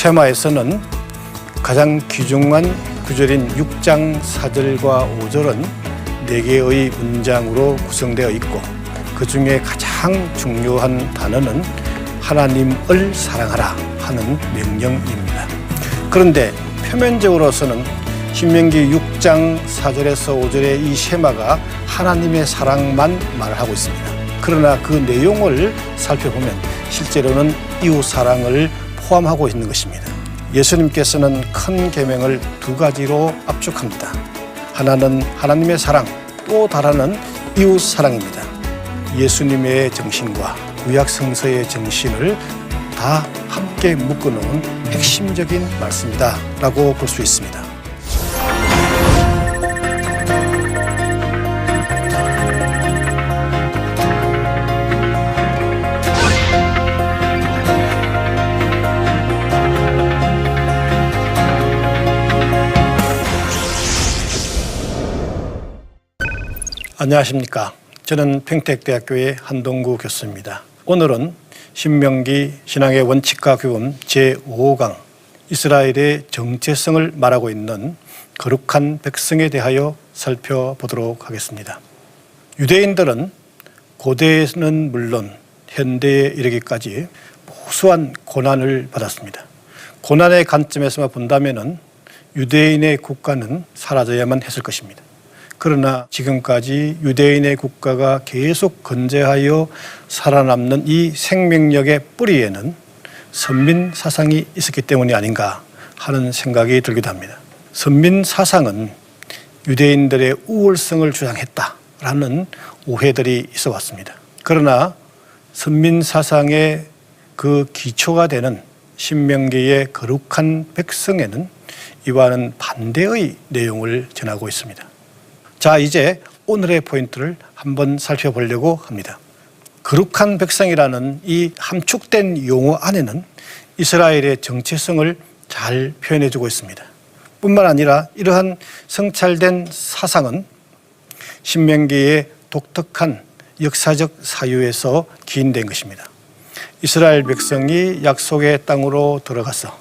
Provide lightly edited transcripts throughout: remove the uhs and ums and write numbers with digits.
쉐마에서는 가장 귀중한 구절인 6장 4절과 5절은 4개의 문장으로 구성되어 있고 그 중에 가장 중요한 단어는 하나님을 사랑하라 하는 명령입니다. 그런데 표면적으로서는 신명기 6장 4절에서 5절의 이 쉐마가 하나님의 사랑만 말을 하고 있습니다. 그러나 그 내용을 살펴보면 실제로는 이웃 사랑을 포함하고 있는 것입니다. 예수님께서는 큰 계명을 2가지로 압축합니다. 하나는 하나님의 사랑, 또 다른 이웃 사랑입니다. 예수님의 정신과 구약 성서의 정신을 다 함께 묶어놓은 핵심적인 말씀이다 라고 볼 수 있습니다. 안녕하십니까. 저는 평택대학교의 한동구 교수입니다. 오늘은 신명기 신앙의 원칙과 교훈 제5강 이스라엘의 정체성을 말하고 있는 거룩한 백성에 대하여 살펴보도록 하겠습니다. 유대인들은 고대에는 물론 현대에 이르기까지 무수한 고난을 받았습니다. 고난의 관점에서만 본다면 유대인의 국가는 사라져야만 했을 것입니다. 그러나 지금까지 유대인의 국가가 계속 건재하여 살아남는 이 생명력의 뿌리에는 선민 사상이 있었기 때문이 아닌가 하는 생각이 들기도 합니다. 선민 사상은 유대인들의 우월성을 주장했다라는 오해들이 있어 왔습니다. 그러나 선민 사상의 그 기초가 되는 신명기의 거룩한 백성에는 이와는 반대의 내용을 전하고 있습니다. 자, 이제 오늘의 포인트를 한번 살펴보려고 합니다. 거룩한 백성이라는 이 함축된 용어 안에는 이스라엘의 정체성을 잘 표현해주고 있습니다. 뿐만 아니라 이러한 성찰된 사상은 신명기의 독특한 역사적 사유에서 기인된 것입니다. 이스라엘 백성이 약속의 땅으로 들어가서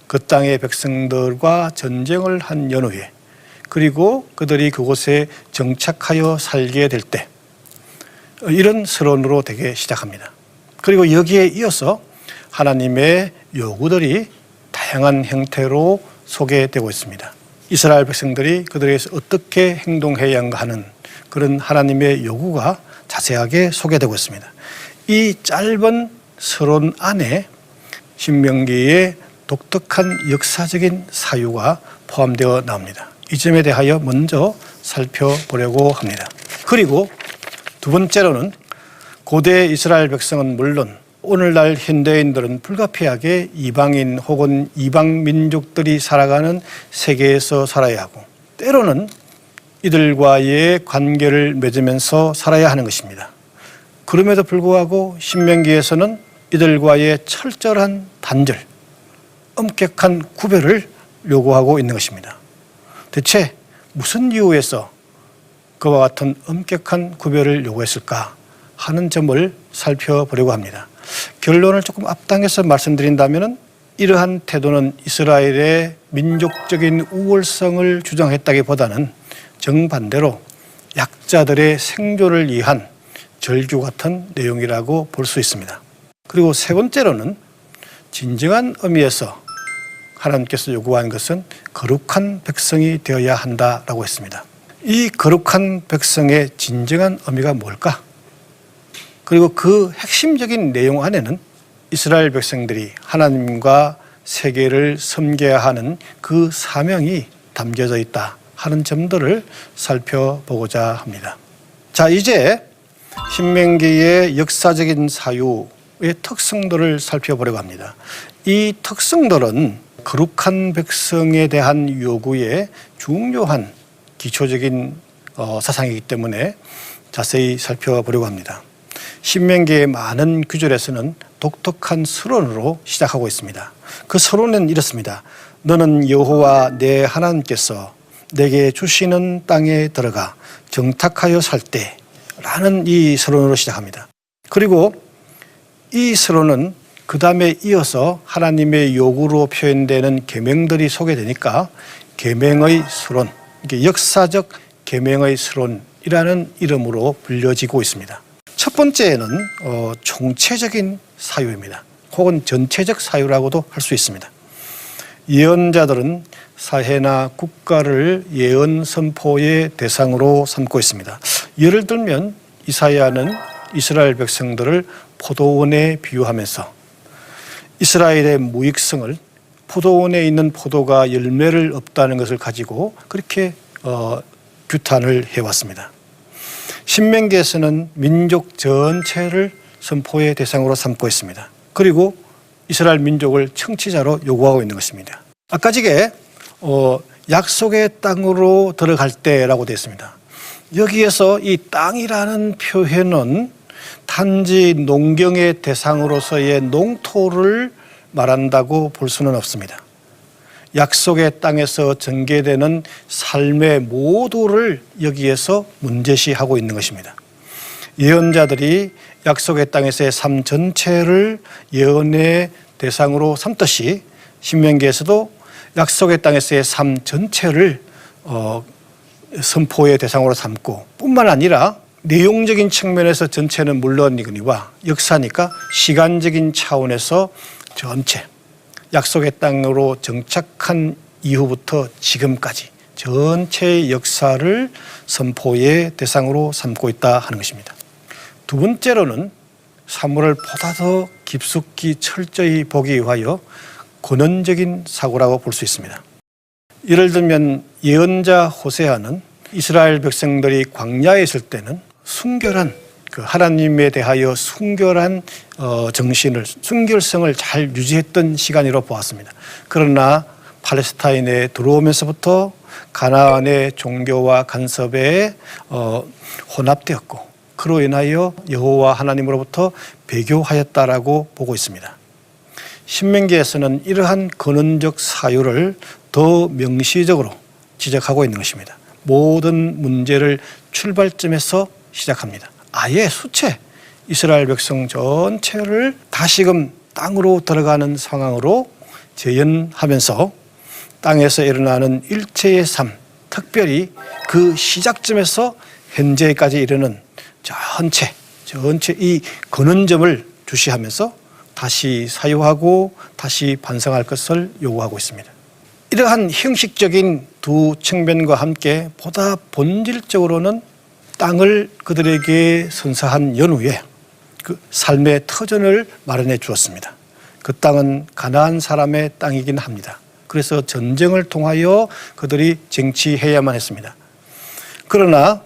그 땅의 백성들과 전쟁을 한 연후에 그리고 그들이 그곳에 정착하여 살게 될 때 이런 서론으로 되게 시작합니다. 그리고 여기에 이어서 하나님의 요구들이 다양한 형태로 소개되고 있습니다. 이스라엘 백성들이 그들에게서 어떻게 행동해야 한가 하는 그런 하나님의 요구가 자세하게 소개되고 있습니다. 이 짧은 서론 안에 신명기의 독특한 역사적인 사유가 포함되어 나옵니다. 이 점에 대하여 먼저 살펴보려고 합니다. 그리고 두 번째로는 고대 이스라엘 백성은 물론 오늘날 현대인들은 불가피하게 이방인 혹은 이방 민족들이 살아가는 세계에서 살아야 하고 때로는 이들과의 관계를 맺으면서 살아야 하는 것입니다. 그럼에도 불구하고 신명기에서는 이들과의 철저한 단절, 엄격한 구별을 요구하고 있는 것입니다. 대체 무슨 이유에서 그와 같은 엄격한 구별을 요구했을까 하는 점을 살펴보려고 합니다. 결론을 조금 앞당겨서 말씀드린다면 이러한 태도는 이스라엘의 민족적인 우월성을 주장했다기보다는 정반대로 약자들의 생존을 위한 절규 같은 내용이라고 볼 수 있습니다. 그리고 세 번째로는 진정한 의미에서 하나님께서 요구한 것은 거룩한 백성이 되어야 한다라고 했습니다. 이 거룩한 백성의 진정한 의미가 뭘까? 그리고 그 핵심적인 내용 안에는 이스라엘 백성들이 하나님과 세계를 섬겨야 하는 그 사명이 담겨져 있다 하는 점들을 살펴보고자 합니다. 자, 이제 신명기의 역사적인 사유의 특성들을 살펴보려고 합니다. 이 특성들은 거룩한 백성에 대한 요구의 중요한 기초적인 사상이기 때문에 자세히 살펴보려고 합니다. 신명기의 많은 구절에서는 독특한 서론으로 시작하고 있습니다. 그 서론은 이렇습니다. 너는 여호와 내 하나님께서 내게 주시는 땅에 들어가 정착하여 살 때라는 이 서론으로 시작합니다. 그리고 이 서론은 그 다음에 이어서 하나님의 요구로 표현되는 계명들이 소개되니까 계명의 서론, 이게 역사적 계명의 서론이라는 이름으로 불려지고 있습니다. 첫 번째는 총체적인 사유입니다. 혹은 전체적 사유라고도 할 수 있습니다. 예언자들은 사회나 국가를 예언 선포의 대상으로 삼고 있습니다. 예를 들면 이사야는 이스라엘 백성들을 포도원에 비유하면서 이스라엘의 무익성을 포도원에 있는 포도가 열매를 없다는 것을 가지고 그렇게 규탄을 해왔습니다. 신명기에서는 민족 전체를 선포의 대상으로 삼고 있습니다. 그리고 이스라엘 민족을 청취자로 요구하고 있는 것입니다. 아까 전에 약속의 땅으로 들어갈 때라고 되어 있습니다. 여기에서 이 땅이라는 표현은 단지 농경의 대상으로서의 농토를 말한다고 볼 수는 없습니다. 약속의 땅에서 전개되는 삶의 모두를 여기에서 문제시하고 있는 것입니다. 예언자들이 약속의 땅에서의 삶 전체를 예언의 대상으로 삼듯이 신명기에서도 약속의 땅에서의 삶 전체를 선포의 대상으로 삼고 뿐만 아니라 내용적인 측면에서 전체는 물론이거니와 역사니까 시간적인 차원에서 전체 약속의 땅으로 정착한 이후부터 지금까지 전체의 역사를 선포의 대상으로 삼고 있다 하는 것입니다. 두 번째로는 사물을 보다 더 깊숙이 철저히 보기 위하여 권원적인 사고라고 볼 수 있습니다. 예를 들면 예언자 호세아는 이스라엘 백성들이 광야에 있을 때는 순결한 하나님에 대하여 순결한 정신을, 순결성을 잘 유지했던 시간이라고 보았습니다. 그러나 팔레스타인에 들어오면서부터 가나안의 종교와 간섭에 혼합되었고 그로 인하여 여호와 하나님으로부터 배교하였다라고 보고 있습니다. 신명기에서는 이러한 근원적 사유를 더 명시적으로 지적하고 있는 것입니다. 모든 문제를 출발점에서 시작합니다. 아예 수체 이스라엘 백성 전체를 다시금 땅으로 들어가는 상황으로 재현하면서 땅에서 일어나는 일체의 삶, 특별히 그 시작점에서 현재까지 이르는 전체 이 근원점을 주시하면서 다시 사유하고 다시 반성할 것을 요구하고 있습니다. 이러한 형식적인 두 측면과 함께 보다 본질적으로는 땅을 그들에게 선사한 연후에 그 삶의 터전을 마련해 주었습니다. 그 땅은 가나안 사람의 땅이긴 합니다. 그래서 전쟁을 통하여 그들이 쟁취해야만 했습니다. 그러나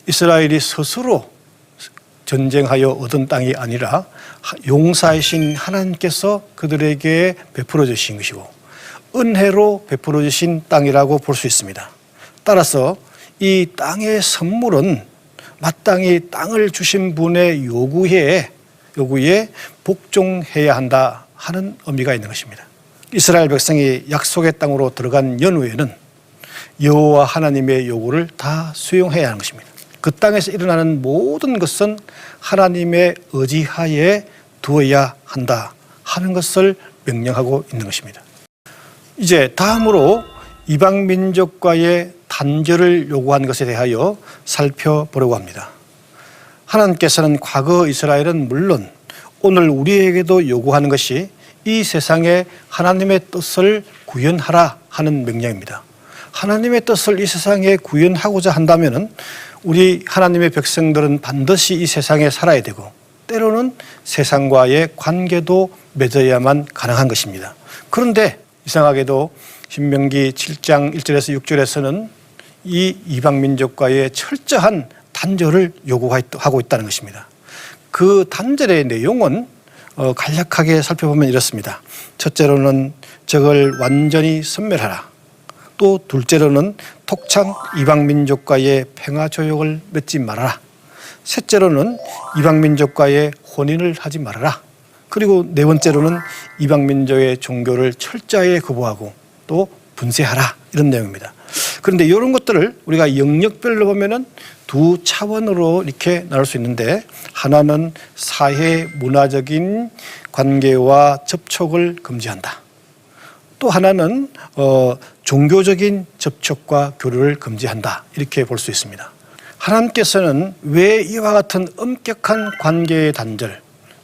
이스라엘이 스스로 전쟁하여 얻은 땅이 아니라 용사이신 하나님께서 그들에게 베풀어 주신 것이고 은혜로 베풀어 주신 땅이라고 볼 수 있습니다. 따라서 이 땅의 선물은 마땅히 땅을 주신 분의 요구에 복종해야 한다 하는 의미가 있는 것입니다. 이스라엘 백성이 약속의 땅으로 들어간 연후에는 여호와 하나님의 요구를 다 수용해야 하는 것입니다. 그 땅에서 일어나는 모든 것은 하나님의 의지하에 두어야 한다 하는 것을 명령하고 있는 것입니다. 이제 다음으로 이방 민족과의 단절을 요구한 것에 대하여 살펴보려고 합니다. 하나님께서는 과거 이스라엘은 물론 오늘 우리에게도 요구하는 것이 이 세상에 하나님의 뜻을 구현하라 하는 명령입니다. 하나님의 뜻을 이 세상에 구현하고자 한다면 우리 하나님의 백성들은 반드시 이 세상에 살아야 되고 때로는 세상과의 관계도 맺어야만 가능한 것입니다. 그런데 이상하게도 신명기 7장 1절에서 6절에서는 이 이방 민족과의 철저한 단절을 요구하고 있다는 것입니다. 그 단절의 내용은 간략하게 살펴보면 이렇습니다. 첫째로는 적을 완전히 섬멸하라. 또 둘째로는 톡창 이방 민족과의 평화 조약을 맺지 말아라. 셋째로는 이방 민족과의 혼인을 하지 말아라. 그리고 네 번째로는 이방 민족의 종교를 철저히 거부하고 또 분쇄하라 이런 내용입니다. 그런데 이런 것들을 우리가 영역별로 보면은 두 차원으로 이렇게 나눌 수 있는데, 하나는 사회 문화적인 관계와 접촉을 금지한다. 또 하나는 종교적인 접촉과 교류를 금지한다. 이렇게 볼 수 있습니다. 하나님께서는 왜 이와 같은 엄격한 관계의 단절,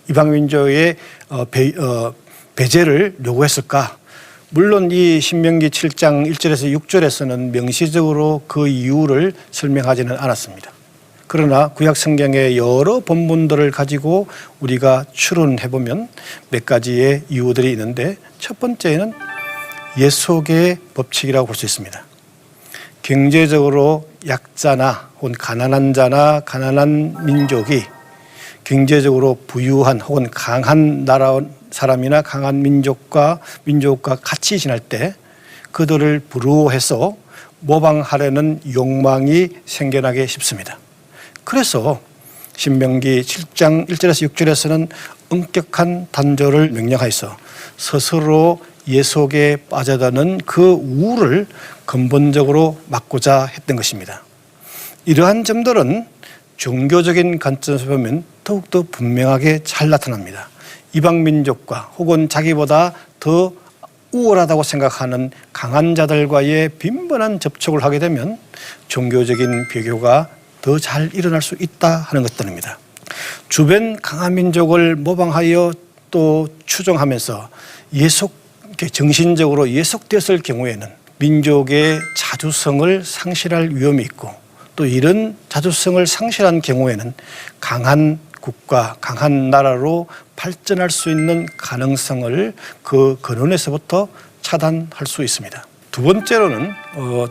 이방민족의 배제를 요구했을까? 물론 이 신명기 7장 1절에서 6절에서는 명시적으로 그 이유를 설명하지는 않았습니다. 그러나 구약 성경의 여러 본문들을 가지고 우리가 추론해보면 몇 가지의 이유들이 있는데, 첫 번째는 예속의 법칙이라고 볼 수 있습니다. 경제적으로 약자나 혹은 가난한 자나 가난한 민족이 경제적으로 부유한 혹은 강한 나라 사람이나 강한 민족과 같이 지낼 때 그들을 부러워해서 모방하려는 욕망이 생겨나기 쉽습니다. 그래서 신명기 7장 1절에서 6절에서는 엄격한 단절을 명령하여서 스스로 예속에 빠져드는 그 우를 근본적으로 막고자 했던 것입니다. 이러한 점들은 종교적인 관점에서 보면 더욱더 분명하게 잘 나타납니다. 이방민족과 혹은 자기보다 더 우월하다고 생각하는 강한 자들과의 빈번한 접촉을 하게 되면 종교적인 비교가 더 잘 일어날 수 있다 하는 것들입니다. 주변 강한 민족을 모방하여 또 추종하면서 정신적으로 예속되었을 경우에는 민족의 자주성을 상실할 위험이 있고, 또 이런 자주성을 상실한 경우에는 강한 국가, 강한 나라로 발전할 수 있는 가능성을 그 근원에서부터 차단할 수 있습니다. 두 번째로는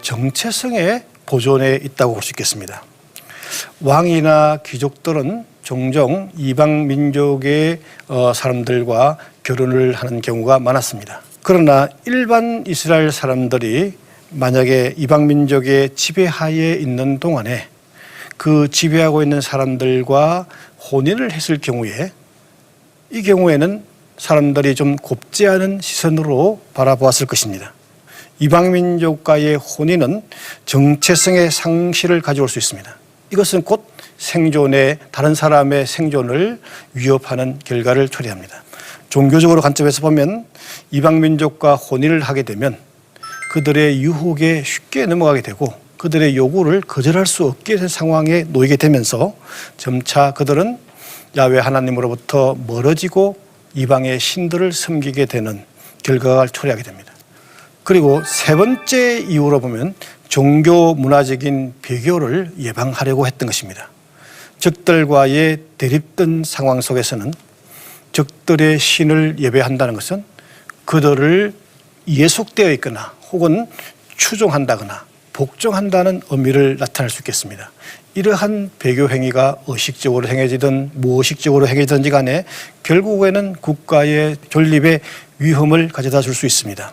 정체성의 보존에 있다고 볼 수 있겠습니다. 왕이나 귀족들은 종종 이방 민족의 사람들과 결혼을 하는 경우가 많았습니다. 그러나 일반 이스라엘 사람들이 만약에 이방 민족의 지배하에 있는 동안에 그 지배하고 있는 사람들과 혼인을 했을 경우에, 이 경우에는 사람들이 좀 곱지 않은 시선으로 바라보았을 것입니다. 이방 민족과의 혼인은 정체성의 상실을 가져올 수 있습니다. 이것은 곧 다른 사람의 생존을 위협하는 결과를 초래합니다. 종교적으로 관점에서 보면 이방 민족과 혼인을 하게 되면 그들의 유혹에 쉽게 넘어가게 되고, 그들의 요구를 거절할 수 없게 된 상황에 놓이게 되면서 점차 그들은 야훼 하나님으로부터 멀어지고 이방의 신들을 섬기게 되는 결과를 초래하게 됩니다. 그리고 세 번째 이유로 보면 종교 문화적인 배교를 예방하려고 했던 것입니다. 적들과의 대립된 상황 속에서는 적들의 신을 예배한다는 것은 그들을 예속되어 있거나 혹은 추종한다거나 복종한다는 의미를 나타낼 수 있겠습니다. 이러한 배교 행위가 의식적으로 행해지든 무의식적으로 행해지든지 간에 결국에는 국가의 존립에 위험을 가져다 줄 수 있습니다.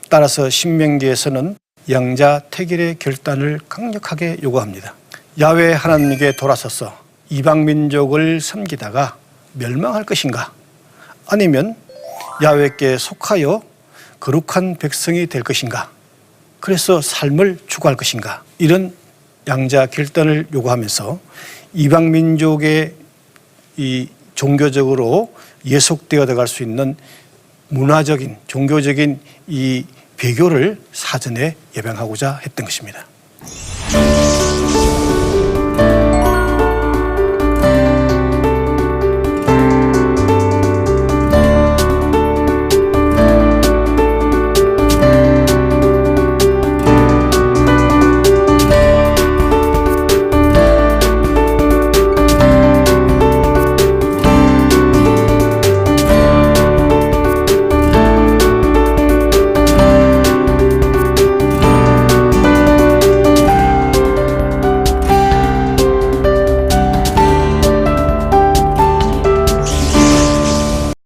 따라서 신명기에서는 양자택일의 결단을 강력하게 요구합니다. 야훼 하나님께 돌아서서 이방 민족을 섬기다가 멸망할 것인가, 아니면 야훼께 속하여 거룩한 백성이 될 것인가, 그래서 삶을 추구할 것인가, 이런 양자 결단을 요구하면서 이방 민족의 이 종교적으로 예속되어 들어갈 수 있는 문화적인 종교적인 이 배교를 사전에 예방하고자 했던 것입니다.